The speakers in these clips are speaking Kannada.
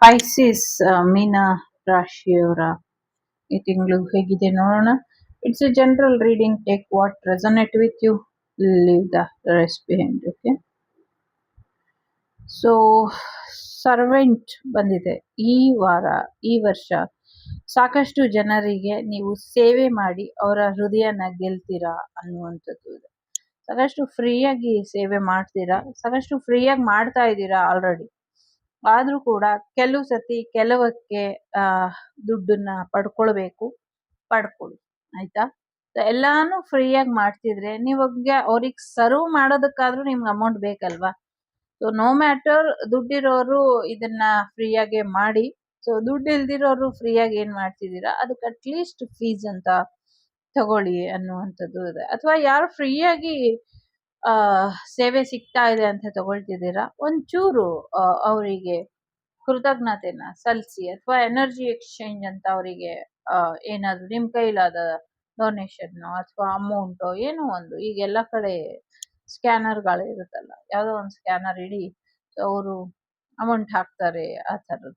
ಪೈಸಿಸ್ ಮೀನ ರಾಶಿಯವರ ಈ ತಿಂಗಳು ಹೇಗಿದೆ ನೋಡೋಣ. It's a general reading. Take what resonate with you, leave the rest behind. Okay, so servant ಬಂದಿದೆ ಈ ವಾರ, ಈ ವರ್ಷ. ಸಾಕಷ್ಟು ಜನರಿಗೆ ನೀವು ಸೇವೆ ಮಾಡಿ ಅವರ ಹೃದಯನ ಗೆಲ್ತೀರಾ ಅನ್ನುವಂಥದ್ದು ಇದೆ. ಸಾಕಷ್ಟು ಫ್ರೀಯಾಗಿ ಸೇವೆ ಮಾಡ್ತೀರಾ, ಸಾಕಷ್ಟು ಫ್ರೀಯಾಗಿ ಮಾಡ್ತಾ ಇದ್ದೀರಾ ಆಲ್ರೆಡಿ. ಆದ್ರೂ ಕೂಡ ಕೆಲವು ಸತಿ ಕೆಲವಕ್ಕೆ ದುಡ್ಡನ್ನ ಪಡ್ಕೊಳ್ಬೇಕು, ಪಡ್ಕೊಳ್ಳಿ ಆಯ್ತಾ. ಎಲ್ಲಾನು ಫ್ರೀಯಾಗಿ ಮಾಡ್ತಿದ್ರೆ ನೀವಾಗ ಅವ್ರಿಗೆ ಸರ್ವ್ ಮಾಡೋದಕ್ಕಾದ್ರೂ ನಿಮ್ಗೆ ಅಮೌಂಟ್ ಬೇಕಲ್ವಾ. ಸೊ ನೋ ಮ್ಯಾಟರ್, ದುಡ್ಡಿರೋರು ಇದನ್ನ ಫ್ರೀಯಾಗೆ ಮಾಡಿ. ಸೊ ದುಡ್ಡು ಇಲ್ದಿರೋರು ಫ್ರೀಯಾಗಿ ಏನ್ ಮಾಡ್ತಿದ್ದೀರಾ, ಅದಕ್ಕೆ ಅಟ್ಲೀಸ್ಟ್ ಫೀಸ್ ಅಂತ ತಗೊಳ್ಳಿ ಅನ್ನುವಂಥದ್ದು ಇದೆ. ಅಥವಾ ಯಾರು ಫ್ರೀಯಾಗಿ ಸೇವೆ ಸಿಗ್ತಾ ಇದೆ ಅಂತ ತಗೊಳ್ತಿದ್ದೀರಾ, ಒಂಚೂರು ಅವರಿಗೆ ಕೃತಜ್ಞತೆನ ಸಲ್ಲಿಸಿ, ಅಥವಾ ಎನರ್ಜಿ ಎಕ್ಸ್ಚೇಂಜ್ ಅಂತ ಅವರಿಗೆ ಏನಾದ್ರು ನಿಮ್ ಕೈಲಾದ ಡೊನೇಷನ್ ಅಥವಾ ಅಮೌಂಟ್ ಏನೋ ಒಂದು. ಈಗ ಎಲ್ಲ ಕಡೆ ಸ್ಕ್ಯಾನರ್ಗಳು ಇರುತ್ತಲ್ಲ, ಯಾವ್ದೋ ಒಂದು ಸ್ಕ್ಯಾನರ್ ಇಡಿ, ಅವರು ಅಮೌಂಟ್ ಹಾಕ್ತಾರೆ ಆ ಥರದ್ದು.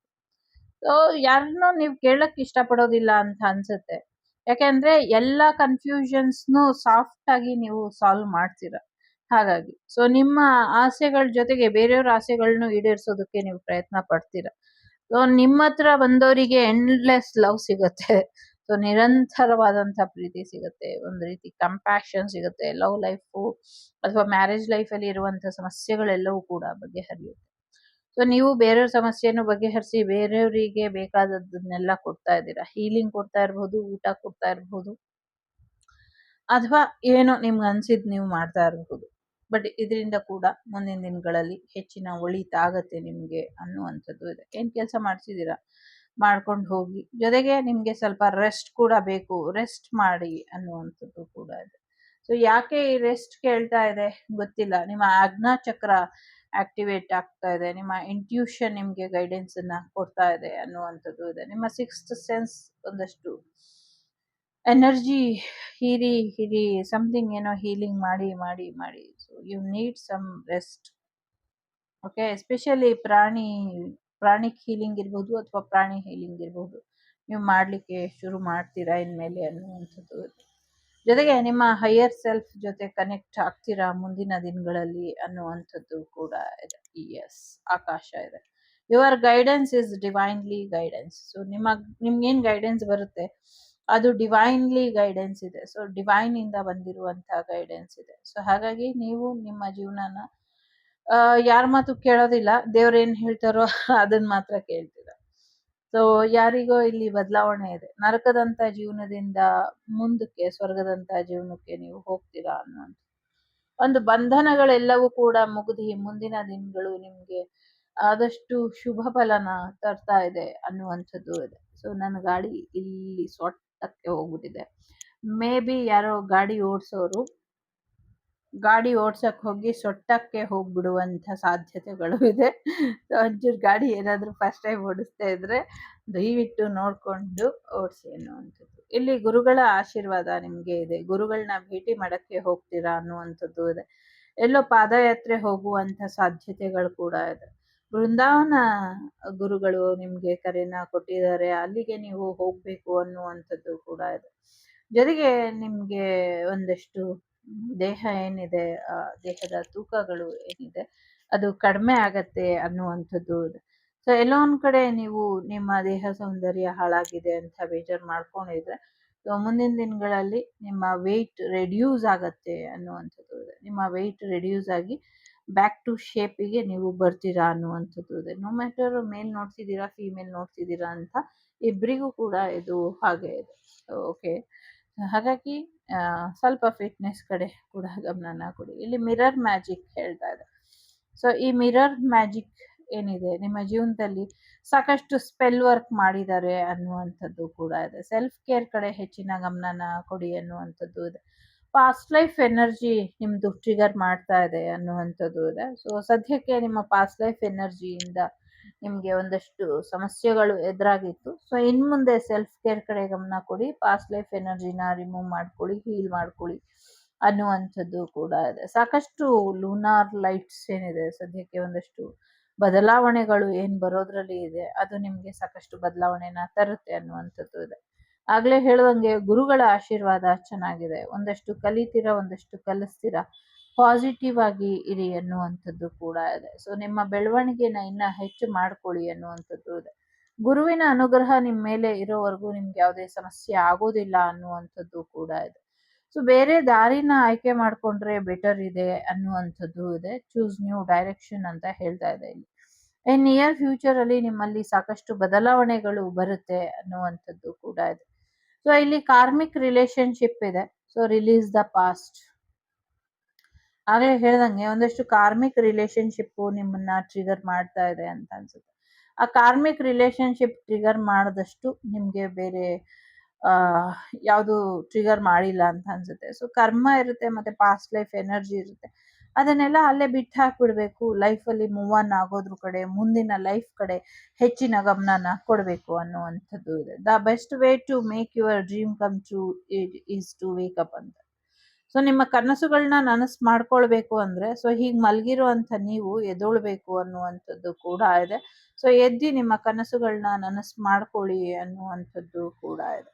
ಸೊ ಯಾರನ್ನೂ ನೀವು ಕೇಳಕ್ ಇಷ್ಟಪಡೋದಿಲ್ಲ ಅಂತ ಅನ್ಸುತ್ತೆ. ಯಾಕೆಂದ್ರೆ ಎಲ್ಲ ಕನ್ಫ್ಯೂಷನ್ಸ್ನು ಸಾಫ್ಟ್ ಆಗಿ ನೀವು ಸಾಲ್ವ್ ಮಾಡ್ತೀರಾ. ಹಾಗಾಗಿ ಸೊ ನಿಮ್ಮ ಆಸೆಗಳ ಜೊತೆಗೆ ಬೇರೆಯವ್ರ ಆಸೆಗಳನ್ನೂ ಈಡೇರಿಸೋದಕ್ಕೆ ನೀವು ಪ್ರಯತ್ನ ಪಡ್ತೀರಾ. ಸೊ ನಿಮ್ಮ ಹತ್ರ ಬಂದವರಿಗೆ ಎಂಡ್ಲೆಸ್ ಲವ್ ಸಿಗುತ್ತೆ. ಸೊ ನಿರಂತರವಾದಂತ ಪ್ರೀತಿ ಸಿಗುತ್ತೆ, ಒಂದು ರೀತಿ ಕಂಪ್ಯಾಷನ್ ಸಿಗುತ್ತೆ. ಲವ್ ಲೈಫು ಅಥವಾ ಮ್ಯಾರೇಜ್ ಲೈಫಲ್ಲಿ ಇರುವಂತ ಸಮಸ್ಯೆಗಳೆಲ್ಲವೂ ಕೂಡ ಬಗೆಹರಿಯುತ್ತೆ. ಸೊ ನೀವು ಬೇರೆಯವ್ರ ಸಮಸ್ಯೆಯನ್ನು ಬಗೆಹರಿಸಿ ಬೇರೆಯವರಿಗೆ ಬೇಕಾದದ್ದನ್ನೆಲ್ಲ ಕೊಡ್ತಾ ಇದ್ದೀರಾ. ಹೀಲಿಂಗ್ ಕೊಡ್ತಾ ಇರ್ಬೋದು, ಊಟ ಕೊಡ್ತಾ ಇರ್ಬೋದು, ಅಥವಾ ಏನೋ ನಿಮ್ಗೆ ಅನ್ಸಿದ್ ನೀವು ಮಾಡ್ತಾ ಇರಬಹುದು. ಬಟ್ ಇದರಿಂದ ಕೂಡ ಮುಂದಿನ ದಿನಗಳಲ್ಲಿ ಹೆಚ್ಚಿನ ಒಳಿತಾಗತ್ತೆ ನಿಮ್ಗೆ ಅನ್ನುವಂಥದ್ದು ಇದೆ. ಏನ್ ಕೆಲಸ ಮಾಡ್ತಿದ್ದೀರಾ ಮಾಡ್ಕೊಂಡು ಹೋಗಿ, ಜೊತೆಗೆ ನಿಮ್ಗೆ ಸ್ವಲ್ಪ ರೆಸ್ಟ್ ಕೂಡ ಬೇಕು, ರೆಸ್ಟ್ ಮಾಡಿ ಅನ್ನುವಂಥದ್ದು ಕೂಡ ಇದೆ. ಸೊ ಯಾಕೆ ಈ ರೆಸ್ಟ್ ಕೇಳ್ತಾ ಇದೆ ಗೊತ್ತಿಲ್ಲ. ನಿಮ್ಮ ಆಜ್ಞಾ ಚಕ್ರ ಆಕ್ಟಿವೇಟ್ ಆಗ್ತಾ ಇದೆ, ನಿಮ್ಮ ಇಂಟ್ಯೂಷನ್ ನಿಮ್ಗೆ ಗೈಡೆನ್ಸ್ ಅನ್ನ ಕೊಡ್ತಾ ಇದೆ ಅನ್ನುವಂಥದ್ದು ಇದೆ. ನಿಮ್ಮ ಸಿಕ್ಸ್ತ್ ಸೆನ್ಸ್ ಒಂದಷ್ಟು ಎನರ್ಜಿ ಹೀರಿ ಸಮಥಿಂಗ್ ಏನೋ ಹೀಲಿಂಗ್ ಮಾಡಿ ಮಾಡಿ ಮಾಡಿ. So you need some rest. Okay, especially pranic healing ಇರ್ಬೋದು ಅಥವಾ ಪ್ರಾಣಿ ಹೀಲಿಂಗ್ ಇರ್ಬೋದು, ನೀವು ಮಾಡ್ಲಿಕ್ಕೆ ಶುರು ಮಾಡ್ತೀರಾ ಇನ್ಮೇಲೆ ಅನ್ನುವಂಥದ್ದು. ಜೊತೆಗೆ ನಿಮ್ಮ ಹೈಯರ್ ಸೆಲ್ಫ್ ಜೊತೆ ಕನೆಕ್ಟ್ ಆಗ್ತೀರಾ ಮುಂದಿನ ದಿನಗಳಲ್ಲಿ ಅನ್ನುವಂಥದ್ದು ಕೂಡ ಇದೆ. ಎಸ್, ಆಕಾಶ ಇದೆ. Your guidance is divinely guidance. So ನಿಮ್ಗೇನ್ ಗೈಡೆನ್ಸ್ ಬರುತ್ತೆ ಅದು ಡಿವೈನ್ಲಿ ಗೈಡೆನ್ಸ್ ಇದೆ. ಸೊ ಡಿವೈನ್ ಇಂದ ಬಂದಿರುವಂತಹ ಗೈಡೆನ್ಸ್ ಇದೆ. ಸೊ ಹಾಗಾಗಿ ನೀವು ನಿಮ್ಮ ಜೀವನನ ಯಾರ ಮಾತು ಕೇಳೋದಿಲ್ಲ, ದೇವ್ರೇನ್ ಹೇಳ್ತಾರೋ ಅದನ್ನ ಮಾತ್ರ ಕೇಳ್ತೀರ. ಸೊ ಯಾರಿಗೋ ಇಲ್ಲಿ ಬದಲಾವಣೆ ಇದೆ. ನರಕದಂತ ಜೀವನದಿಂದ ಮುಂದಕ್ಕೆ ಸ್ವರ್ಗದಂತ ಜೀವನಕ್ಕೆ ನೀವು ಹೋಗ್ತೀರಾ ಅನ್ನುವಂಥ ಒಂದು ಬಂಧನಗಳೆಲ್ಲವೂ ಕೂಡ ಮುಗಿದಿ ಮುಂದಿನ ದಿನಗಳು ನಿಮ್ಗೆ ಆದಷ್ಟು ಶುಭ ಫಲನ ತರ್ತಾ ಇದೆ ಅನ್ನುವಂಥದ್ದು ಇದೆ. ಸೊ ನನ್ನ ಗಾಡಿ ಇಲ್ಲಿ ಸೊಟ್ಟಕ್ಕೆ ಹೋಗ್ಬಿಟ್ಟಿದೆ. ಮೇ ಬಿ ಯಾರೋ ಗಾಡಿ ಓಡ್ಸಕ್ ಹೋಗಿ ಸೊಟ್ಟಕ್ಕೆ ಹೋಗ್ಬಿಡುವಂತ ಸಾಧ್ಯತೆಗಳು ಇದೆ. ಒಂಚೂರು ಗಾಡಿ ಏನಾದ್ರು ಫಸ್ಟ್ ಟೈಮ್ ಓಡಿಸ್ತಾ ಇದ್ರೆ ದಯವಿಟ್ಟು ನೋಡ್ಕೊಂಡು ಓಡಿಸಿ ಅನ್ನುವಂಥದ್ದು. ಇಲ್ಲಿ ಗುರುಗಳ ಆಶೀರ್ವಾದ ನಿಮ್ಗೆ ಇದೆ. ಗುರುಗಳನ್ನ ಭೇಟಿ ಮಾಡಕ್ಕೆ ಹೋಗ್ತೀರಾ ಅನ್ನುವಂಥದ್ದು ಇದೆ. ಎಲ್ಲೋ ಪಾದಯಾತ್ರೆ ಹೋಗುವಂತ ಸಾಧ್ಯತೆಗಳು ಕೂಡ ಇದೆ. ಬೃಂದಾವನ ಗುರುಗಳು ನಿಮ್ಗೆ ಕರೆನ ಕೊಟ್ಟಿದ್ದಾರೆ, ಅಲ್ಲಿಗೆ ನೀವು ಹೋಗ್ಬೇಕು ಅನ್ನುವಂಥದ್ದು ಕೂಡ ಇದೆ. ಜೊತೆಗೆ ನಿಮ್ಗೆ ಒಂದಷ್ಟು ದೇಹ ಏನಿದೆ, ದೇಹದ ತೂಕಗಳು ಏನಿದೆ ಅದು ಕಡಿಮೆ ಆಗತ್ತೆ ಅನ್ನುವಂಥದ್ದು ಇದೆ. ಸೊ ಎಲ್ಲೋ ಒಂದ್ ಕಡೆ ನೀವು ನಿಮ್ಮ ದೇಹ ಸೌಂದರ್ಯ ಹಾಳಾಗಿದೆ ಅಂತ ಬೇಜಾರು ಮಾಡ್ಕೊಂಡಿದ್ರೆ, ಸೊ ಮುಂದಿನ ದಿನಗಳಲ್ಲಿ ನಿಮ್ಮ ವೆಯ್ಟ್ ರೆಡ್ಯೂಸ್ ಆಗತ್ತೆ ಅನ್ನುವಂಥದ್ದು ಇದೆ. ನಿಮ್ಮ ವೆಯ್ಟ್ ರೆಡ್ಯೂಸ್ ಆಗಿ ಬ್ಯಾಕ್ ಟು ಶೇಪಿಗೆ ನೀವು ಬರ್ತೀರಾ ಅನ್ನುವಂಥದ್ದು ಇದೆ. ನೋ ಮ್ಯಾಟರ್ ಮೇಲ್ ನೋಡ್ತಿದ್ದೀರಾ ಫೀಮೇಲ್ ನೋಡ್ತಿದ್ದೀರಾ ಅಂತ, ಇಬ್ಬರಿಗೂ ಕೂಡ ಇದು ಹಾಗೆ ಇದೆ. ಓಕೆ, ಹಾಗಾಗಿ ಸ್ವಲ್ಪ ಫಿಟ್ನೆಸ್ ಕಡೆ ಕೂಡ ಗಮನನ ಕೊಡಿ. ಇಲ್ಲಿ ಮಿರರ್ ಮ್ಯಾಜಿಕ್ ಹೇಳ್ತಾ ಇದೆ. ಸೊ ಈ ಮಿರರ್ ಮ್ಯಾಜಿಕ್ ಏನಿದೆ ನಿಮ್ಮ ಜೀವನದಲ್ಲಿ ಸಾಕಷ್ಟು ಸ್ಪೆಲ್ ವರ್ಕ್ ಮಾಡಿದ್ದಾರೆ ಅನ್ನುವಂಥದ್ದು ಕೂಡ ಇದೆ. ಸೆಲ್ಫ್ ಕೇರ್ ಕಡೆ ಹೆಚ್ಚಿನ ಗಮನನ ಕೊಡಿ ಅನ್ನುವಂಥದ್ದು ಇದೆ. ಪಾಸ್ಟ್ ಲೈಫ್ ಎನರ್ಜಿ ನಿಮ್ದು ಟ್ರಿಗರ್ ಮಾಡ್ತಾ ಇದೆ ಅನ್ನುವಂಥದ್ದು ಇದೆ. ಸೊ ಸದ್ಯಕ್ಕೆ ನಿಮ್ಮ ಪಾಸ್ಟ್ ಲೈಫ್ ಎನರ್ಜಿಯಿಂದ ನಿಮ್ಗೆ ಒಂದಷ್ಟು ಸಮಸ್ಯೆಗಳು ಎದುರಾಗಿತ್ತು. ಸೊ ಇನ್ ಮುಂದೆ ಸೆಲ್ಫ್ ಕೇರ್ ಕಡೆ ಗಮನ ಕೊಡಿ, ಪಾಸ್ಟ್ ಲೈಫ್ ಎನರ್ಜಿನ ರಿಮೂವ್ ಮಾಡ್ಕೊಳ್ಳಿ, ಹೀಲ್ ಮಾಡ್ಕೊಳ್ಳಿ ಅನ್ನುವಂಥದ್ದು ಕೂಡ ಇದೆ. ಸಾಕಷ್ಟು ಲೂನಾರ್ ಲೈಟ್ಸ್ ಏನಿದೆ ಸದ್ಯಕ್ಕೆ ಒಂದಷ್ಟು ಬದಲಾವಣೆಗಳು ಏನ್ ಬರೋದ್ರಲ್ಲಿ ಇದೆ ಅದು ನಿಮ್ಗೆ ಸಾಕಷ್ಟು ಬದಲಾವಣೆನ ತರುತ್ತೆ ಅನ್ನುವಂಥದ್ದು ಇದೆ. ಆಗ್ಲೇ ಹೇಳುವಂಗೆ ಗುರುಗಳ ಆಶೀರ್ವಾದ ಚೆನ್ನಾಗಿದೆ. ಒಂದಷ್ಟು ಕಲಿತೀರಾ, ಒಂದಷ್ಟು ಕಲಿಸ್ತೀರಾ, ಪಾಸಿಟಿವ್ ಆಗಿ ಇರಿ ಅನ್ನುವಂಥದ್ದು ಕೂಡ ಇದೆ. ಸೊ ನಿಮ್ಮ ಬೆಳವಣಿಗೆನ ಇನ್ನ ಹೆಚ್ಚು ಮಾಡ್ಕೊಳ್ಳಿ ಅನ್ನುವಂಥದ್ದು ಇದೆ. ಗುರುವಿನ ಅನುಗ್ರಹ ನಿಮ್ಮ ಮೇಲೆ ಇರೋವರೆಗೂ ನಿಮ್ಗೆ ಯಾವುದೇ ಸಮಸ್ಯೆ ಆಗೋದಿಲ್ಲ ಅನ್ನುವಂಥದ್ದು ಕೂಡ ಇದೆ. ಸೊ ಬೇರೆ ದಾರಿನ ಆಯ್ಕೆ ಮಾಡ್ಕೊಂಡ್ರೆ ಬೆಟರ್ ಇದೆ ಅನ್ನುವಂಥದ್ದು ಇದೆ. ಚೂಸ್ ನ್ಯೂ ಡೈರೆಕ್ಷನ್ ಅಂತ ಹೇಳ್ತಾ ಇದೆ ಇಲ್ಲಿ. ನಿಯರ್ ಫ್ಯೂಚರ್ ಅಲ್ಲಿ ನಿಮ್ಮಲ್ಲಿ ಸಾಕಷ್ಟು ಬದಲಾವಣೆಗಳು ಬರುತ್ತೆ ಅನ್ನುವಂಥದ್ದು ಕೂಡ ಇದೆ. ಸೊ ಇಲ್ಲಿ ಕಾರ್ಮಿಕ್ ರಿಲೇಶನ್ಶಿಪ್ ಇದೆ. So release the past. ಆಗ್ಲೇ ಹೇಳ್ದಂಗೆ ಒಂದಷ್ಟು ಕಾರ್ಮಿಕ್ ರಿಲೇಶನ್ಶಿಪ್ ನಿಮ್ಮನ್ನ ಟ್ರಿಗರ್ ಮಾಡ್ತಾ ಇದೆ ಅಂತ ಅನ್ಸುತ್ತೆ. ಆ ಕಾರ್ಮಿಕ್ ರಿಲೇಶನ್ಶಿಪ್ ಟ್ರಿಗರ್ ಮಾಡದಷ್ಟು ನಿಮ್ಗೆ ಬೇರೆ ಯಾವುದು ಟ್ರಿಗರ್ ಮಾಡಿಲ್ಲ ಅಂತ ಅನ್ಸುತ್ತೆ. ಸೊ ಕರ್ಮ ಇರುತ್ತೆ, ಮತ್ತೆ ಪಾಸ್ಟ್ ಲೈಫ್ ಎನರ್ಜಿ ಇರುತ್ತೆ. ಅದನ್ನೆಲ್ಲ ಅಲ್ಲೇ ಬಿಟ್ಟು ಹಾಕ್ಬಿಡ್ಬೇಕು. ಲೈಫಲ್ಲಿ ಮೂವ್ ಆನ್ ಆಗೋದ್ರ ಕಡೆ, ಮುಂದಿನ ಲೈಫ್ ಕಡೆ ಹೆಚ್ಚಿನ ಗಮನನ ಕೊಡಬೇಕು ಅನ್ನುವಂಥದ್ದು ಇದೆ. The best way to make your dream come true is to wake up ಅಂತ. ಸೊ ನಿಮ್ಮ ಕನಸುಗಳನ್ನ ನನಸು ಮಾಡ್ಕೊಳ್ಬೇಕು ಅಂದ್ರೆ ಸೊ ಹೀಗೆ ಮಲಗಿರುವಂತ ನೀವು ಎದೊಳ್ಬೇಕು ಅನ್ನುವಂಥದ್ದು ಕೂಡ ಇದೆ. ಸೊ ಎದ್ದಿ ನಿಮ್ಮ ಕನಸುಗಳನ್ನ ನನಸು ಮಾಡ್ಕೊಳ್ಳಿ ಅನ್ನುವಂಥದ್ದು ಕೂಡ ಇದೆ.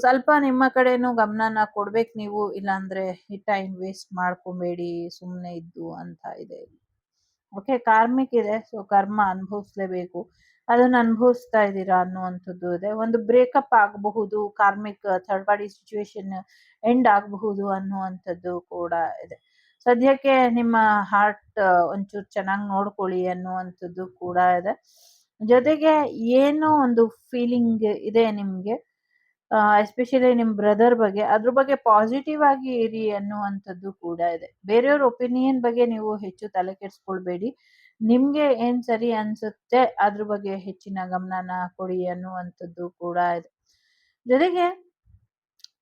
ಸ್ವಲ್ಪ ನಿಮ್ಮ ಕಡೆನೂ ಗಮನನ ಕೊಡ್ಬೇಕು ನೀವು, ಇಲ್ಲಾಂದ್ರೆ ಈ ಟೈಮ್ ವೇಸ್ಟ್ ಮಾಡ್ಕೊಬೇಡಿ ಸುಮ್ಮನೆ ಇದ್ದು ಅಂತ ಇದೆ. ಓಕೆ, ಕಾರ್ಮಿಕ್ ಇದೆ. ಸೊ ಕರ್ಮ ಅನುಭವಿಸ್ಲೇಬೇಕು, ಅದನ್ನ ಅನುಭವಿಸ್ತಾ ಇದ್ದೀರಾ ಅನ್ನುವಂಥದ್ದು ಇದೆ. ಒಂದು ಬ್ರೇಕಪ್ ಆಗಬಹುದು, karmic third party situation end ಆಗಬಹುದು ಅನ್ನುವಂಥದ್ದು ಕೂಡ ಇದೆ. ಸದ್ಯಕ್ಕೆ ನಿಮ್ಮ ಹಾರ್ಟ್ ಒಂಚೂರು ಚೆನ್ನಾಗಿ ನೋಡ್ಕೊಳ್ಳಿ ಅನ್ನುವಂಥದ್ದು ಕೂಡ ಇದೆ. ಜೊತೆಗೆ ಏನೋ ಒಂದು ಫೀಲಿಂಗ್ ಇದೆ ನಿಮ್ಗೆ, ಎಸ್ಪೆಷಲಿ ನಿಮ್ ಬ್ರದರ್ ಬಗ್ಗೆ, ಅದ್ರ ಬಗ್ಗೆ ಪಾಸಿಟಿವ್ ಆಗಿ ಇರಿ ಅನ್ನುವಂಥದ್ದು ಕೂಡ ಇದೆ. ಬೇರೆಯವ್ರ ಒಪಿನಿಯನ್ ಬಗ್ಗೆ ನೀವು ಹೆಚ್ಚು ತಲೆ ಕೆಡಿಸ್ಕೊಳ್ಬೇಡಿ. ನಿಮ್ಗೆ ಏನ್ ಸರಿ ಅನ್ಸುತ್ತೆ ಅದ್ರ ಬಗ್ಗೆ ಹೆಚ್ಚಿನ ಗಮನನ ಕೊಡಿ ಅನ್ನುವಂಥದ್ದು ಕೂಡ ಇದೆ. ಜೊತೆಗೆ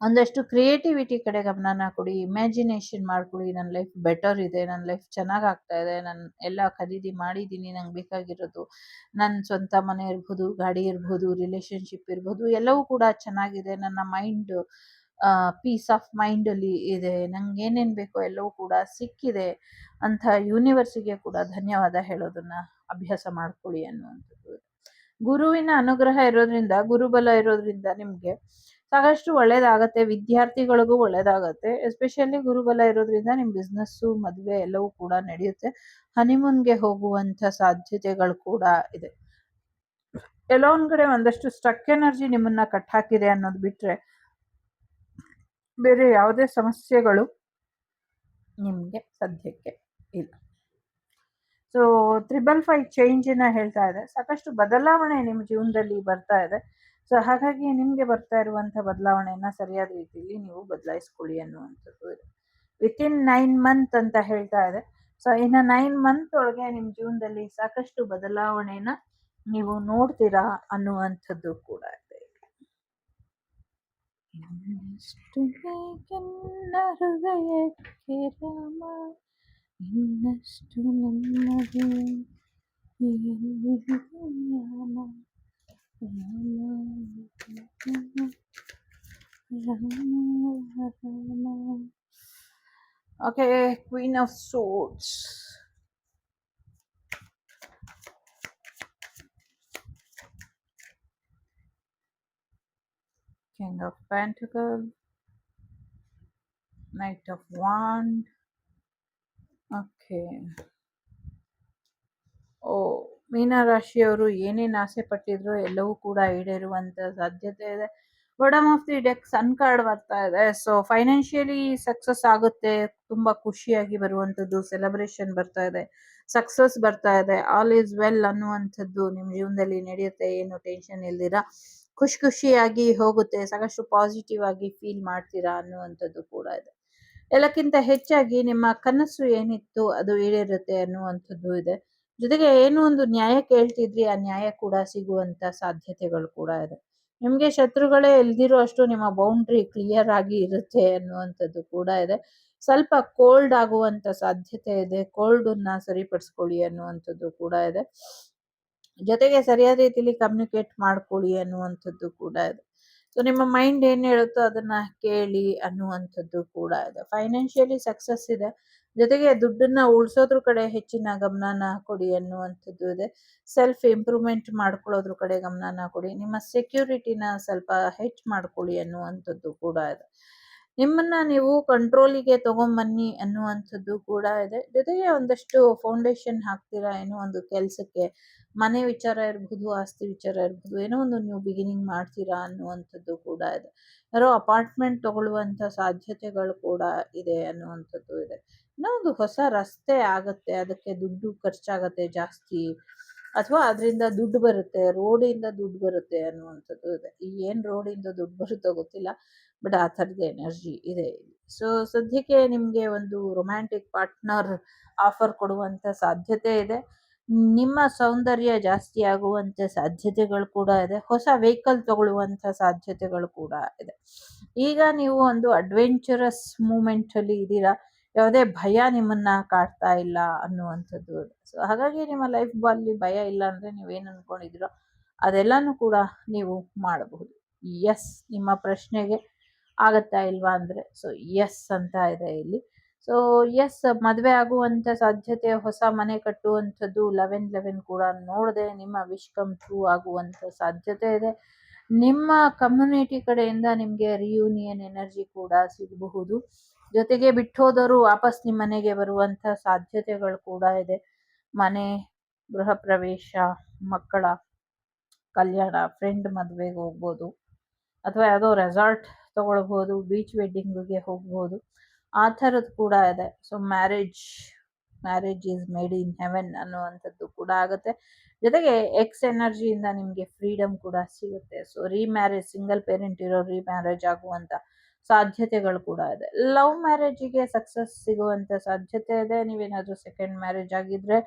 ಒಂದಷ್ಟು ಕ್ರಿಯೇಟಿವಿಟಿ ಕಡೆ ಗಮನನ ಕೊಡಿ, ಇಮ್ಯಾಜಿನೇಷನ್ ಮಾಡ್ಕೊಳ್ಳಿ. ನನ್ನ ಲೈಫ್ ಬೆಟರ್ ಇದೆ, ನನ್ನ ಲೈಫ್ ಚೆನ್ನಾಗ್ ಆಗ್ತಾ ಇದೆ, ನಾನು ಎಲ್ಲ ಖರೀದಿ ಮಾಡಿದ್ದೀನಿ ನಂಗೆ ಬೇಕಾಗಿರೋದು, ನನ್ನ ಸ್ವಂತ ಮನೆ ಇರ್ಬೋದು, ಗಾಡಿ ಇರ್ಬೋದು, ರಿಲೇಶನ್ಶಿಪ್ ಇರ್ಬೋದು, ಎಲ್ಲವೂ ಕೂಡ ಚೆನ್ನಾಗಿದೆ. ನನ್ನ ಮೈಂಡ್ ಪೀಸ್ ಆಫ್ ಮೈಂಡ್ ಅಲ್ಲಿ ಇದೆ, ನಂಗೆ ಏನೇನ್ ಬೇಕೋ ಎಲ್ಲವೂ ಕೂಡ ಸಿಕ್ಕಿದೆ ಅಂತ ಯೂನಿವರ್ಸಿಗೆ ಕೂಡ ಧನ್ಯವಾದ ಹೇಳೋದನ್ನ ಅಭ್ಯಾಸ ಮಾಡ್ಕೊಳ್ಳಿ ಅನ್ನುವಂಥದ್ದು. ಗುರುವಿನ ಅನುಗ್ರಹ ಇರೋದ್ರಿಂದ, ಗುರುಬಲ ಇರೋದ್ರಿಂದ ನಿಮ್ಗೆ ಸಾಕಷ್ಟು ಒಳ್ಳೇದಾಗತ್ತೆ. ವಿದ್ಯಾರ್ಥಿಗಳಿಗೂ ಒಳ್ಳೇದಾಗತ್ತೆ. ಎಸ್ಪೆಷಲಿ ಗುರುಬಲ ಇರೋದ್ರಿಂದ ನಿಮ್ ಬಿಸ್ನೆಸ್ಸು, ಮದುವೆ ಎಲ್ಲವೂ ಕೂಡ ನಡೆಯುತ್ತೆ. ಹನಿಮೂನ್ಗೆ ಹೋಗುವಂತ ಸಾಧ್ಯತೆಗಳು ಕೂಡ ಇದೆ. ಎಲ್ಲೋ ಒಂದ್ ಕಡೆ ಒಂದಷ್ಟು ಸ್ಟ್ರಕ್ ಎನರ್ಜಿ ನಿಮ್ಮನ್ನ ಕಟ್ ಹಾಕಿದೆ ಅನ್ನೋದು ಬಿಟ್ರೆ ಬೇರೆ ಯಾವುದೇ ಸಮಸ್ಯೆಗಳು ನಿಮ್ಗೆ ಸದ್ಯಕ್ಕೆ ಇಲ್ಲ. ಸೊ 555 ಚೇಂಜ್ ಹೇಳ್ತಾ ಇದೆ. ಸಾಕಷ್ಟು ಬದಲಾವಣೆ ನಿಮ್ಮ ಜೀವನದಲ್ಲಿ ಬರ್ತಾ ಇದೆ. ಸೊ ಹಾಗಾಗಿ ನಿಮ್ಗೆ ಬರ್ತಾ ಇರುವಂತ ಬದಲಾವಣೆಯನ್ನ ಸರಿಯಾದ ರೀತಿಯಲ್ಲಿ ನೀವು ಬದಲಾಯಿಸ್ಕೊಳ್ಳಿ ಅನ್ನುವಂಥದ್ದು ಇದೆ. ವಿತಿನ್ 9 ಮಂತ್ ಅಂತ ಹೇಳ್ತಾ ಇದೆ. ಸೊ ಇನ್ನು 9 ಮಂತ್ ಒಳಗೆ ನಿಮ್ ಜೀವನದಲ್ಲಿ ಸಾಕಷ್ಟು ಬದಲಾವಣೆನ ನೀವು ನೋಡ್ತೀರಾ ಅನ್ನುವಂಥದ್ದು ಕೂಡ ಇದೆ. ಇನ್ನಷ್ಟು ಬೇಕೆನ್ನ ಹೃದಯಕ್ಕೆ ರಾಮ, ಇನ್ನಷ್ಟು ನೆಮ್ಮದಿ Rama Rama. Okay, queen of swords, king of pentacle, knight of wand. Okay, ಮೀನರಾಶಿಯವರು ಏನೇನು ಆಸೆ ಪಟ್ಟಿದ್ರು ಎಲ್ಲವೂ ಕೂಡ ಈಡೇರುವಂತ ಸಾಧ್ಯತೆ ಇದೆ. Bottom of the deck sun card ಬರ್ತಾ ಇದೆ. ಸೊ ಫೈನಾನ್ಷಿಯಲಿ ಸಕ್ಸಸ್ ಆಗುತ್ತೆ, ತುಂಬಾ ಖುಷಿಯಾಗಿ ಬರುವಂತದ್ದು, ಸೆಲೆಬ್ರೇಷನ್ ಬರ್ತಾ ಇದೆ, ಸಕ್ಸಸ್ ಬರ್ತಾ ಇದೆ, ಆಲ್ ಈಸ್ ವೆಲ್ ಅನ್ನುವಂಥದ್ದು ನಿಮ್ ಜೀವನದಲ್ಲಿ ನಡೆಯುತ್ತೆ. ಏನು ಟೆನ್ಷನ್ ಇಲ್ದಿರ ಖುಷಿಯಾಗಿ ಹೋಗುತ್ತೆ, ಸಾಕಷ್ಟು ಪಾಸಿಟಿವ್ ಆಗಿ ಫೀಲ್ ಮಾಡ್ತೀರಾ ಅನ್ನುವಂಥದ್ದು ಕೂಡ ಇದೆ. ಎಲ್ಲಕ್ಕಿಂತ ಹೆಚ್ಚಾಗಿ ನಿಮ್ಮ ಕನಸು ಏನಿತ್ತು ಅದು ಈಡೇರುತ್ತೆ ಅನ್ನುವಂಥದ್ದು ಇದೆ. ಜೊತೆಗೆ ಏನು ಒಂದು ನ್ಯಾಯ ಕೇಳ್ತಿದ್ರಿ, ಆ ನ್ಯಾಯ ಕೂಡ ಸಿಗುವಂತ ಸಾಧ್ಯತೆಗಳು ಕೂಡ ಇದೆ. ನಿಮ್ಗೆ ಶತ್ರುಗಳೇ ಇಲ್ದಿರೋ ಅಷ್ಟು ನಿಮ್ಮ ಬೌಂಡ್ರಿ ಕ್ಲಿಯರ್ ಆಗಿ ಇರುತ್ತೆ ಅನ್ನುವಂಥದ್ದು ಕೂಡ ಇದೆ. ಸ್ವಲ್ಪ ಕೋಲ್ಡ್ ಆಗುವಂತ ಸಾಧ್ಯತೆ ಇದೆ, ಕೋಲ್ಡ್ ನ ಸರಿಪಡಿಸ್ಕೊಳ್ಳಿ ಅನ್ನುವಂಥದ್ದು ಕೂಡ ಇದೆ. ಜೊತೆಗೆ ಸರಿಯಾದ ರೀತಿಯಲ್ಲಿ ಕಮ್ಯುನಿಕೇಟ್ ಮಾಡ್ಕೊಳ್ಳಿ ಅನ್ನುವಂಥದ್ದು ಕೂಡ ಇದೆ. ಸೊ ನಿಮ್ಮ ಮೈಂಡ್ ಏನ್ ಹೇಳುತ್ತೋ ಅದನ್ನ ಕೇಳಿ ಅನ್ನುವಂಥದ್ದು ಕೂಡ ಇದೆ. ಫೈನಾನ್ಷಿಯಲಿ ಸಕ್ಸಸ್ ಇದೆ, ಜೊತೆಗೆ ದುಡ್ಡನ್ನ ಉಳಿಸೋದ್ರ ಕಡೆ ಹೆಚ್ಚಿನ ಗಮನನ ಕೊಡಿ ಅನ್ನುವಂಥದ್ದು ಇದೆ. ಸೆಲ್ಫ್ ಇಂಪ್ರೂವ್ಮೆಂಟ್ ಮಾಡ್ಕೊಳ್ಳೋದ್ರ ಕಡೆ ಗಮನನ ಕೊಡಿ. ನಿಮ್ಮ ಸೆಕ್ಯೂರಿಟಿನ ಸ್ವಲ್ಪ ಹೆಚ್ಚು ಮಾಡ್ಕೊಳ್ಳಿ ಅನ್ನುವಂಥದ್ದು ಕೂಡ ಇದೆ. ನಿಮ್ಮನ್ನ ನೀವು ಕಂಟ್ರೋಲಿಗೆ ತಗೊಂಬನ್ನಿ ಅನ್ನುವಂಥದ್ದು ಕೂಡ ಇದೆ. ಜೊತೆಗೆ ಒಂದಷ್ಟು ಫೌಂಡೇಶನ್ ಹಾಕ್ತೀರಾ ಏನೋ ಒಂದು ಕೆಲಸಕ್ಕೆ, ಮನೆ ವಿಚಾರ ಇರ್ಬೋದು, ಆಸ್ತಿ ವಿಚಾರ ಇರ್ಬೋದು, ಏನೋ ಒಂದು ನೀವು ಬಿಗಿನಿಂಗ್ ಮಾಡ್ತೀರಾ ಅನ್ನುವಂಥದ್ದು ಕೂಡ ಇದೆ. ಯಾರೋ ಅಪಾರ್ಟ್ಮೆಂಟ್ ತಗೊಳ್ಳುವಂಥ ಸಾಧ್ಯತೆಗಳು ಕೂಡ ಇದೆ ಅನ್ನುವಂಥದ್ದು ಇದೆ. ಏನೋ ಒಂದು ಹೊಸ ರಸ್ತೆ ಆಗತ್ತೆ, ಅದಕ್ಕೆ ದುಡ್ಡು ಖರ್ಚಾಗತ್ತೆ ಜಾಸ್ತಿ, ಅಥವಾ ಅದರಿಂದ ದುಡ್ಡು ಬರುತ್ತೆ, ರೋಡಿಂದ ದುಡ್ಡು ಬರುತ್ತೆ ಅನ್ನುವಂಥದ್ದು ಇದೆ. ಏನ್ ರೋಡಿಂದ ದುಡ್ಡು ಬರುತ್ತೋ ಗೊತ್ತಿಲ್ಲ, ಬಟ್ ಆ ಥರದ ಎನರ್ಜಿ ಇದೆ. ಸೊ ಸದ್ಯಕ್ಕೆ ನಿಮಗೆ ಒಂದು ರೊಮ್ಯಾಂಟಿಕ್ ಪಾರ್ಟ್ನರ್ ಆಫರ್ ಕೊಡುವಂಥ ಸಾಧ್ಯತೆ ಇದೆ. ನಿಮ್ಮ ಸೌಂದರ್ಯ ಜಾಸ್ತಿ ಆಗುವಂಥ ಸಾಧ್ಯತೆಗಳು ಕೂಡ ಇದೆ. ಹೊಸ ವೆಹಿಕಲ್ ತಗೊಳ್ಳುವಂಥ ಸಾಧ್ಯತೆಗಳು ಕೂಡ ಇದೆ. ಈಗ ನೀವು ಒಂದು ಅಡ್ವೆಂಚರಸ್ ಮೂಮೆಂಟ್ ಅಲ್ಲಿ ಇದ್ದೀರಾ, ಯಾವುದೇ ಭಯ ನಿಮ್ಮನ್ನ ಕಾಡ್ತಾ ಇಲ್ಲ ಅನ್ನುವಂಥದ್ದು. ಸೊ ಹಾಗಾಗಿ ನಿಮ್ಮ ಲೈಫ್ ಅಲ್ಲಿ ಭಯ ಇಲ್ಲ ಅಂದ್ರೆ ನೀವೇನು ಅನ್ಕೊಂಡಿದ್ದೀರೋ ಅದೆಲ್ಲಾನು ಕೂಡ ನೀವು ಮಾಡಬಹುದು. ಎಸ್, ನಿಮ್ಮ ಪ್ರಶ್ನೆಗೆ ಆಗತ್ತಾ ಇಲ್ವಾ ಅಂದ್ರೆ ಸೊ ಎಸ್ ಅಂತ ಇದೆ ಇಲ್ಲಿ. ಸೊ ಎಸ್, ಮದುವೆ ಆಗುವಂತ ಸಾಧ್ಯತೆ, ಹೊಸ ಮನೆ ಕಟ್ಟುವಂಥದ್ದು 11/11 ಕೂಡ ನೋಡದೆ ನಿಮ್ಮ ವಿಶ್ ಕಮ್ ಟ್ರೂ ಆಗುವಂತ ಸಾಧ್ಯತೆ ಇದೆ. ನಿಮ್ಮ ಕಮ್ಯುನಿಟಿ ಕಡೆಯಿಂದ ನಿಮ್ಗೆ ರಿಯೂನಿಯನ್ ಎನರ್ಜಿ ಕೂಡ ಸಿಗಬಹುದು. ಜೊತೆಗೆ ಬಿಟ್ಟೋದವರು ವಾಪಸ್ ನಿಮ್ಮ ಮನೆಗೆ ಬರುವಂತ ಸಾಧ್ಯತೆಗಳು ಕೂಡ ಇದೆ. ಮನೆ, ಗೃಹ ಪ್ರವೇಶ, ಮಕ್ಕಳ ಕಲ್ಯಾಣ, ಫ್ರೆಂಡ್ ಮದುವೆಗೆ ಹೋಗ್ಬೋದು, ಅಥವಾ ಯಾವುದೋ ರೆಸಾರ್ಟ್ ತಗೊಳ್ಬೋದು, ಬೀಚ್ ವೆಡ್ಡಿಂಗ್ಗೆ ಹೋಗ್ಬೋದು, ಆ ಥರದ್ದು ಕೂಡ ಇದೆ. So marriage is made in heaven ಅನ್ನುವಂಥದ್ದು ಕೂಡ ಆಗುತ್ತೆ. ಜೊತೆಗೆ ಎಕ್ಸ್ ಎನರ್ಜಿಯಿಂದ ನಿಮಗೆ ಫ್ರೀಡಮ್ ಕೂಡ ಸಿಗುತ್ತೆ. ಸೊ ರೀಮ್ಯಾರೇಜ್, ಸಿಂಗಲ್ ಪೇರೆಂಟ್ ಇರೋ ರೀಮ್ಯಾರೇಜ್ ಆಗುವಂಥ ಸಾಧ್ಯತೆಗಳು ಕೂಡ ಇದೆ. ಲವ್ ಮ್ಯಾರೇಜಿಗೆ ಸಕ್ಸಸ್ ಸಿಗುವಂಥ ಸಾಧ್ಯತೆ ಇದೆ. ನೀವೇನಾದರೂ ಸೆಕೆಂಡ್ ಮ್ಯಾರೇಜ್ ಆಗಿದ್ರೆ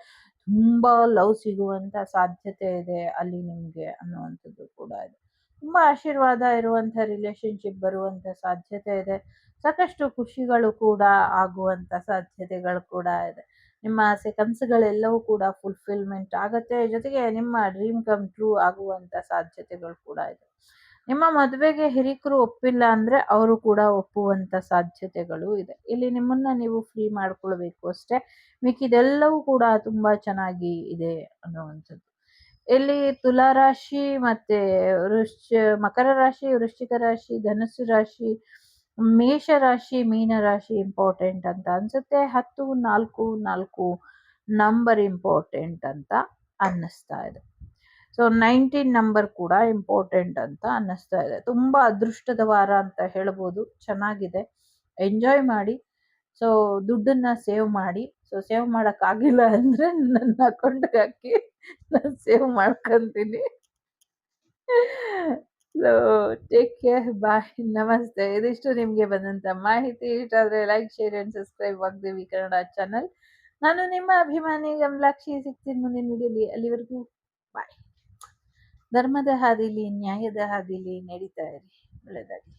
ತುಂಬ ಲವ್ ಸಿಗುವಂಥ ಸಾಧ್ಯತೆ ಇದೆ ಅಲ್ಲಿ ನಿಮಗೆ ಅನ್ನುವಂಥದ್ದು ಕೂಡ ಇದೆ. ತುಂಬ ಆಶೀರ್ವಾದ ಇರುವಂಥ ರಿಲೇಶನ್ಶಿಪ್ ಬರುವಂಥ ಸಾಧ್ಯತೆ ಇದೆ. ಸಾಕಷ್ಟು ಖುಷಿಗಳು ಕೂಡ ಆಗುವಂಥ ಸಾಧ್ಯತೆಗಳು ಕೂಡ ಇದೆ. ನಿಮ್ಮ ಆಸೆ ಕನಸುಗಳೆಲ್ಲವೂ ಕೂಡ ಫುಲ್ಫಿಲ್ಮೆಂಟ್ ಆಗುತ್ತೆ. ಜೊತೆಗೆ ನಿಮ್ಮ ಡ್ರೀಮ್ ಕಮ್ ಟ್ರೂ ಆಗುವಂಥ ಸಾಧ್ಯತೆಗಳು ಕೂಡ ಇದೆ. ನಿಮ್ಮ ಮದುವೆಗೆ ಹಿರಿಕರು ಒಪ್ಪಿಲ್ಲ ಅಂದ್ರೆ ಅವರು ಕೂಡ ಒಪ್ಪುವಂಥ ಸಾಧ್ಯತೆಗಳು ಇದೆ. ಇಲ್ಲಿ ನಿಮ್ಮನ್ನ ನೀವು ಫ್ರೀ ಮಾಡ್ಕೊಳ್ಬೇಕು ಅಷ್ಟೇ, ಮಿಕ್ಕಿದೆಲ್ಲವೂ ಕೂಡ ತುಂಬಾ ಚೆನ್ನಾಗಿ ಇದೆ ಅನ್ನುವಂಥದ್ದು. ಇಲ್ಲಿ ತುಲಾ ರಾಶಿ ಮತ್ತೆ ಮಕರ ರಾಶಿ, ವೃಶ್ಚಿಕ ರಾಶಿ, ಧನುಸ್ಸು ರಾಶಿ, ಮೇಷ ರಾಶಿ, ಮೀನ ರಾಶಿ ಇಂಪಾರ್ಟೆಂಟ್ ಅಂತ ಅನ್ಸುತ್ತೆ. 10-4-4 ನಂಬರ್ ಇಂಪಾರ್ಟೆಂಟ್ ಅಂತ ಅನ್ನಿಸ್ತಾ ಇದೆ. ಸೊ 19 ನಂಬರ್ ಕೂಡ ಇಂಪಾರ್ಟೆಂಟ್ ಅಂತ ಅನ್ನಿಸ್ತಾ ಇದೆ. ತುಂಬಾ ಅದೃಷ್ಟದ ವಾರ ಅಂತ ಹೇಳ್ಬೋದು. ಚೆನ್ನಾಗಿದೆ, ಎಂಜಾಯ್ ಮಾಡಿ. ಸೊ ದುಡ್ಡನ್ನ ಸೇವ್ ಮಾಡಿ. ಸೊ ಸೇವ್ ಮಾಡೋಕ್ಕಾಗಿಲ್ಲ ಅಂದರೆ ನನ್ನ ಅಕೌಂಟ್ಗೆ ಹಾಕಿ, ನಾನು ಸೇವ್ ಮಾಡ್ಕೊತೀನಿ. ಸೊ ಟೇಕ್ ಕೇರ್, ಬಾಯ್, ನಮಸ್ತೆ. ಇದಿಷ್ಟು ನಿಮಗೆ ಬಂದಂಥ ಮಾಹಿತಿ. ಇಷ್ಟ ಆದರೆ like, share and subscribe Vagdevi Kannada channel. ನಾನು ನಿಮ್ಮ ಅಭಿಮಾನಿ ಗಮಲಾಕ್ಷಿ. ಸಿಗ್ತೀನಿ ಮುಂದಿನ ವಿಡಿಯೋಲಿ. ಅಲ್ಲಿವರೆಗೂ ಬಾಯ್. ಧರ್ಮದ ಹಾದಿಲಿ, ನ್ಯಾಯದ ಹಾದಿಲಿ ನಡೀತಾ ಇರಿ. ಒಳ್ಳೆಯದಾಗಲಿ.